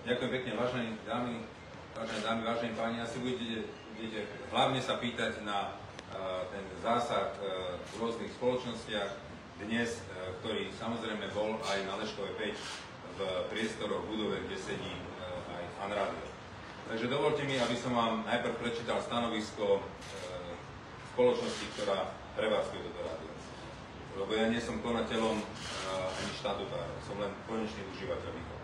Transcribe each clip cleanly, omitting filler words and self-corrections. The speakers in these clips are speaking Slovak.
Ďakujem pekne, vážené dámy, vážení páni. Asi budete hlavne sa pýtať na ten zásah v rôznych spoločnostiach dnes, ktorý samozrejme bol aj na Leškovej 5 v priestoroch budove, kde sedí aj Fan Rádio. Takže dovolte mi, aby som vám najprv prečítal stanovisko spoločnosti, ktorá prevádzkuje toto rádio. Lebo ja nie som konateľom ani štatutárom, som len konečný užívateľ výkonu.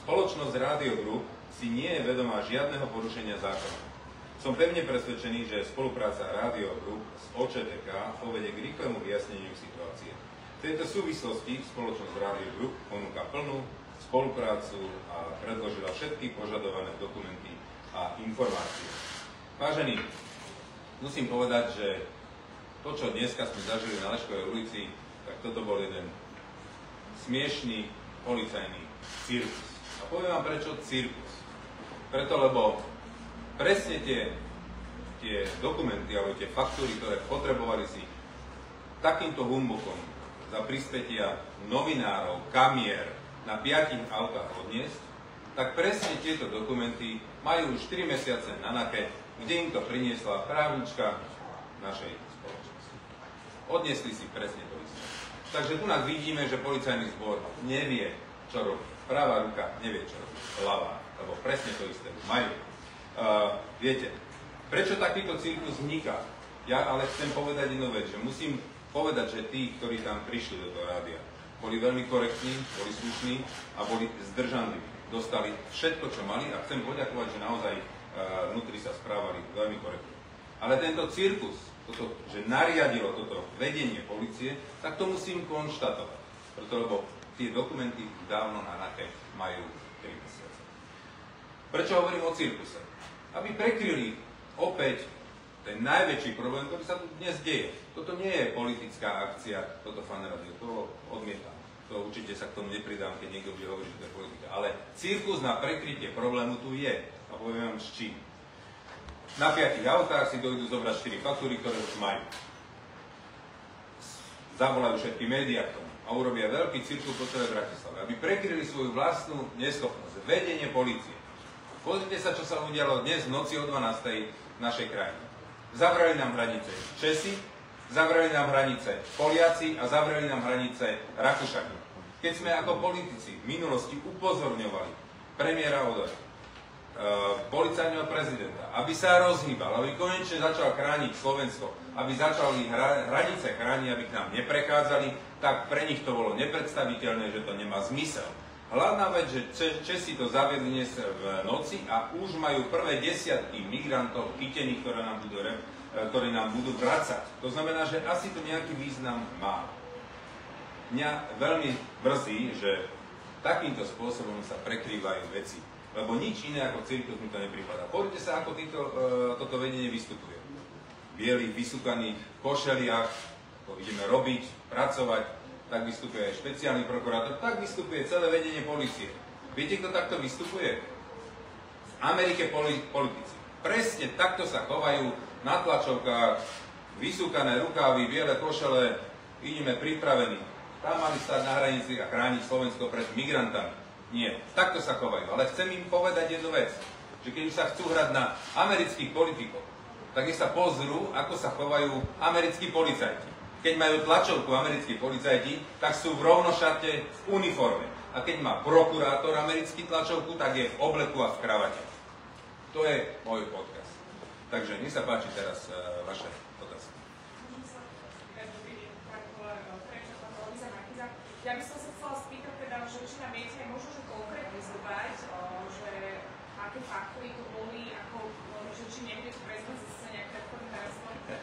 Spoločnosť Radio Group si nie je vedomá žiadneho porušenia zákona. Som pevne presvedčený, že spolupráca Radio Group s OČTK povedie k rýchlemu vyjasneniu situácie. V tejto súvislosti spoločnosť Radio Group ponúka plnú spoluprácu a predložila všetky požadované dokumenty a informácie. Vážení, musím povedať, že to, čo dneska sme zažili na Leškovej ulici, tak toto bol jeden smiešný policajný cirkus. A poviem vám prečo cirkus. Preto, lebo presne tie dokumenty alebo tie faktúry, ktoré potrebovali si takýmto humbugom za prispätia novinárov, kamier na 5 autách odniesť, tak presne tieto dokumenty majú už 4 mesiace na NAKE, kde im to priniesla právnička našej spoločnosti. Odniesli si presne to isté. Takže tu nás vidíme, že policajný zbor nevie, čo robí. Pravá ruka nevie, čo robí. Ľavá. Lebo presne to isté majú. Viete, prečo takýto cirkus vzniká? Ja ale chcem povedať jednu vec, že musím povedať, že tí, ktorí tam prišli do toho rádia, boli veľmi korektní, boli slušní a boli zdržanliví. Dostali všetko, čo mali a chcem poďakovať, že naozaj vnútri sa správali veľmi korektne. Ale tento cirkus, toto, že nariadilo toto vedenie polície, tak to musím konštatovať. Preto, lebo tie dokumenty dávno na NAKE majú 3 mesiace. Prečo hovorím o cirkuse? Aby prekryli opäť ten najväčší problém, ktorý sa tu dnes deje. Toto nie je politická akcia, toto Fan Rádio, to odmietam. To určite sa k tomu nepridám, keď niekto bude hovoriť, že to je politika. Ale cirkus na prekrytie problému tu je. A poviem vám s čím. Na 5 autách si dojdú zobrať 4 faktúry, ktoré už majú. Zavolajú všetky médiá k tomu a urobia veľký cirkus po celej Bratislave, aby prekryli svoju vlastnú neschopnosť. Vedenie polície. Pozrite sa, čo sa udialo dnes v noci o 12. v našej krajine. Zavreli nám hranice Česi, zavreli nám hranice Poliaci a zavreli nám hranice Rakúšani. Keď sme ako politici v minulosti upozorňovali premiéra Odoja, policajného prezidenta, aby sa rozhýbal, aby konečne začal chrániť Slovensko, aby začali hranice chrániť, aby k nám neprechádzali, tak pre nich to bolo nepredstaviteľné, že to nemá zmysel. Hlavná vec, že Česi to zaviedli dnes v noci a už majú prvé desiatky migrantov chytených, ktorí nám budú vracať. To znamená, že asi to nejaký význam má. Mňa veľmi mrzí, že takýmto spôsobom sa prekrývajú veci. Lebo nič iné ako cirkus mi to nepripadá. Pozrite sa, ako toto vedenie vystupuje. Bielých, vysúkaných košeliach, ako ideme robiť, pracovať, tak vystupuje aj špeciálny prokurátor, tak vystupuje celé vedenie polície. Viete, kto takto vystupuje? V Amerike politici. Presne takto sa chovajú na tlačovkách, vysúkané rukávy, biele košele, ideme pripravení. Tam mali stať na hranici a chrániť Slovensko pred migrantami. Nie, takto sa chovajú. Ale chcem im povedať jednu vec, že keď už sa chcú hrať na amerických politikov, tak nech sa pozrú, ako sa chovajú americkí policajti. Keď majú tlačovku americkí policajti, tak sú v rovnošate v uniforme. A keď má prokurátor americký tlačovku, tak je v obleku a v kravate. To je môj podcast. Takže nech sa páči teraz vaše otázky. Ja by som sa chcela spýtať, že či nám viete možno, že konkretizovať, že aké faktory to boli, že či nebude to prezident zase nejaké predchodné,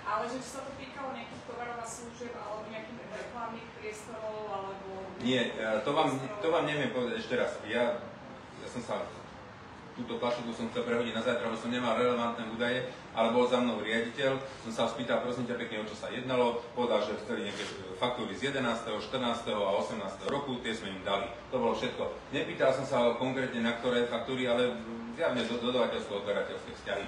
ale že či sa to týkalo nejakých tovarov a služieb, alebo nejakých reklamných priestorov, alebo... Nie, to vám neviem povedať ešte raz. Ja som sa... Túto tlačovku som chcel prehodiť na zajtra, lebo som nemal relevantné údaje, ale bol za mnou riaditeľ, som sa spýtal, prosím ťa pekne, o čo sa jednalo, povedal, že chceli nejaké faktúry z 11., 14. a 18. roku, tie sme im dali. To bolo všetko. Nepýtal som sa konkrétne na ktoré faktúry, ale zjavne dodavateľsko-odberateľské vzťahy.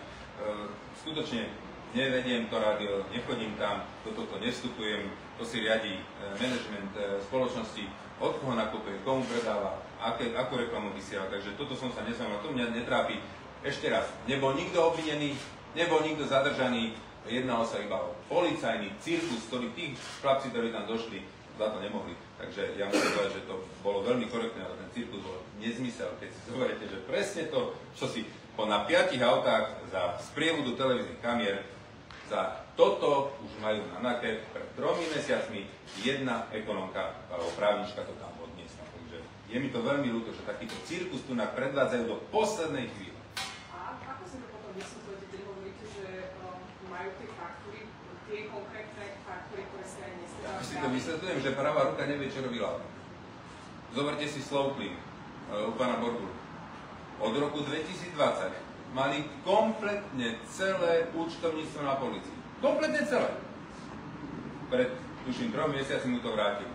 Skutočne nevediem to rádio, nechodím tam, do tohto nevstupujem, to si riadi management spoločnosti, od koho nakupuje, komu predáva, akú reklamu vysiela. Takže toto som sa nezaujímal, to mňa netrápi. Ešte raz, nebol nikto obvinený, nebol nikto zadržaný, jednalo sa iba o policajný cirkus, ktorý tí chlapci, ktorí tam došli, za to nemohli. Takže ja musím povedať, že to bolo veľmi korektné, ale ten cirkus bol nezmysel, keď si zoberiete, že presne to, čo si na 5 autách za sprievodu televíznych kamier, za toto už majú na NAKE. Pred 3 mesiacmi jedna ekonomka alebo právnička to tam odniesla. Takže je mi to veľmi ľúto, že takýto cirkus tu predvádzajú do poslednej chvíle. A ako si to potom vysvetľujete, keď hovoríte, že majú tie faktúry, tie konkrétne faktúry, ktoré si aj nestávali? Ja si to vysvetľujem, že pravá ruka nevie, čo robí ľava. Zoberte si Slovklin u pána Borgulu. Od roku 2020 mali kompletne celé účtovníctvo na polícii. Kompletne celé. Pred, tuším, 3 mesiacmi mu to vrátili.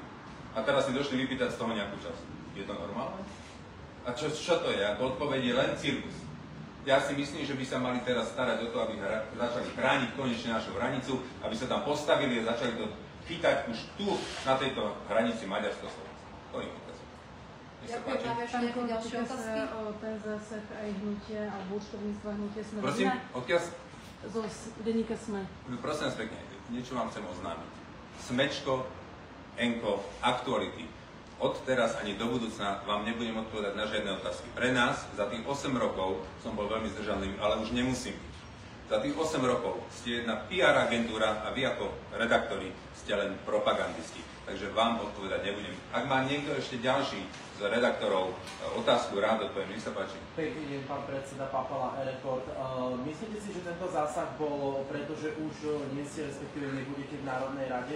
A teraz si došli vypýtať z toho nejakú časť. Je to normálne? A čo to je? Ako odpoveď je len cirkus. Ja si myslím, že by sa mali teraz starať o to, aby začali chrániť konečne našu hranicu, aby sa tam postavili a začali to chytať už tu, na tejto hranici Maďarsko-Slovenska. To je otázka. Ďakujem, máme ešte nejaké ďalšie otázky? O ten zásah aj hnutie, alebo účtovníctva hnutie Sme. Prosím, odkiaľ? Zo denníka Sme. Prosím vás pekne, niečo vám chcem oznámiť. Smečko, Enko, aktuality. Od teraz ani do budúcna vám nebudem odpovedať na žiadne otázky. Pre nás za tých 8 rokov som bol veľmi zdržanlivý, ale už nemusím byť. Za tých 8 rokov ste jedna PR agentúra a vy ako redaktori ste len propagandisti. Takže vám odpovedať nebudem. Ak má niekto ešte ďalší z redaktorov otázku, rád odpoviem. Nech sa páči. Pekný deň, pán predseda Papala, Erekord. Myslíte si, že tento zásah bol, pretože už nie ste, respektíve nebudete v Národnej rade?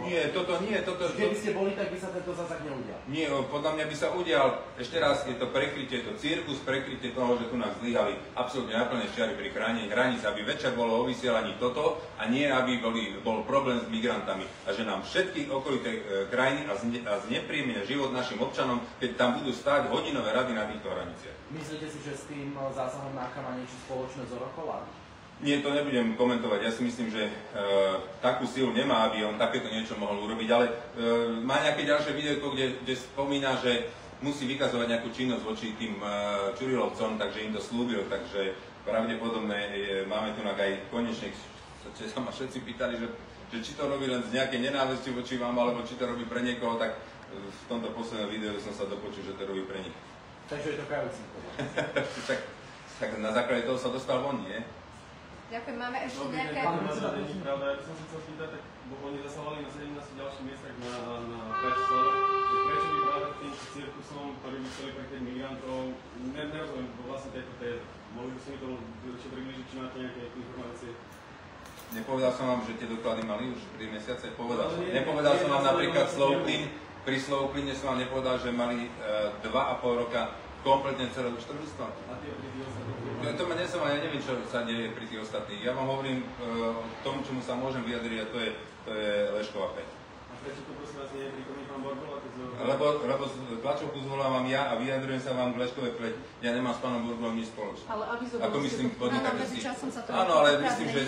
Nie, toto nie. Keby ste boli, tak by sa tento zásah neudial? Nie, podľa mňa by sa udial. Ešte raz, je to prekrytie, to cirkus, prekrytie toho, že tu nás zlyhali absolútne naplné čiary pri chránení hraníc, aby večer bolo o vysielaní toto a nie, aby bol problém s migrantami. A že nám všetky okolité krajiny a znepríjemne život našim občanom, keď tam budú stáť hodinové rady na týchto hraniciach. Myslíte si, že s tým zásahom NAKA má niečo spoločné z Orokola? Nie, to nebudem komentovať. Ja si myslím, že takú silu nemá, aby on takéto niečo mohol urobiť, ale má nejaké ďalšie videjko, kde spomína, že musí vykazovať nejakú činnosť voči tým Čurilovcom, takže im to slúbil, takže pravdepodobne máme tu aj konečne, čo sa ma všetci pýtali, že či to robí len z nejakej nenávisti voči vám, alebo či to robí pre niekoho, tak v tomto poslednom videu som sa dopočul, že to robí pre nich. Takže je to kajúci. tak na základe toho sa dostal von, nie? Ďakujem, máme ešte nejaké... Pán predseda, není pravda, ja by som sa chcel spýtať, tak oni zasahovali na 17 ďalších miestach na Bratislave. Prečo by práve tým cirkusom, ktorý by chceli prekryť migrantov, nerozumiem vlastne tejto téze. Mohli by si mi to ešte približiť, či máte nejaké informácie? Nepovedal som vám, že tie doklady mali už 3 mesiace? Nepovedal som vám napríklad Slovklin. Pri Slovkline som vám nepovedal, že mali 2,5 roka kompletne celé účtovníctvo. A tie pri tých ostatných? To ma nezaujíma, ja neviem, čo sa deje pri tých ostatných. Ja vám hovorím o tom, čomu sa môžem vyjadriť, a to je Lešková 5. A prečo to prosím vás nie je prítomný pán Borgula? Lebo tlačovku zvolávam ja a vyjadrujem sa vám k Leškovej 5. Ja nemám s pánom Borgulom nič spoločné. Ale avizoval ako myslím, podnikateľský. Áno, ale myslím, že...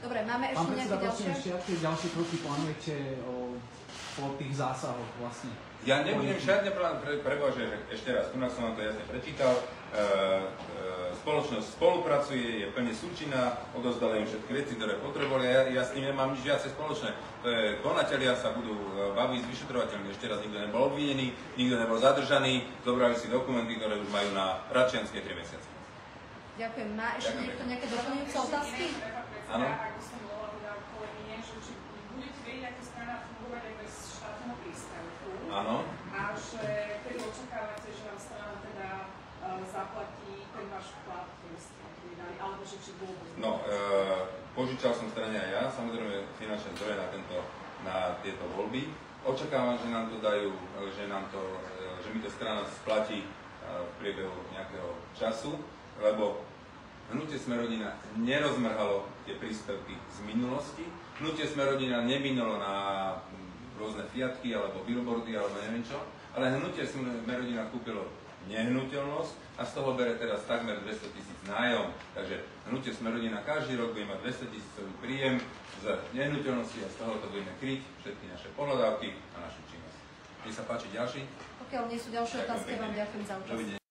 Dobre, máme ešte nejaké ďalšie? Ešte aké ďalšie kroky plánujete po tých zásahoch vlastne? Ja nebudem žiadne prebože, ešte raz, tu som vám to jasne prečítal. Spoločnosť spolupracuje, je plne súčinná, odozdala im všetky veci, ktoré potrebovali, ja s tým nemám nič viacej spoločné. Konatelia sa budú baviť s vyšetrovateľmi, ešte raz nikto nebol obvinený, nikto nebol zadržaný, zobrali si dokumenty, ktoré už majú na Račianske 3 mesiace. Ďakujem. Má ešte niekto nejaké doplňujúce otázky? Áno. Ak by som bola teda kolegyne, že či budete vedieť, ako strana fungovať aj bez štátneho príspevku. Áno. A že keď očakávate, že vám strana teda zaplatí ten váš plat, ktorý ste vydali, alebo že či vôbec. No, požičal som strane aj ja, samozrejme finančné zdroje na tieto voľby. Očakávam, že nám to dajú, že mi to strana splatí v priebehu nejakého času, lebo Hnutie Sme rodina nerozmrhalo tie príspevky z minulosti. Hnutie Sme rodina neminulo na rôzne fiatky alebo billboardy alebo neviem čo, ale Hnutie Sme rodina kúpilo nehnuteľnosť a z toho bere teraz takmer 200 000 nájom. Takže hnutie Smer-rodina každý rok bude mať 200 000 príjem z nehnuteľnosti a z toho to budeme kryť všetky naše pohľadávky a našu činnosť. Nech sa páči ďalší. Pokiaľ nie sú ďalšie otázky, vám ďakujem za účasť. Dovidenia.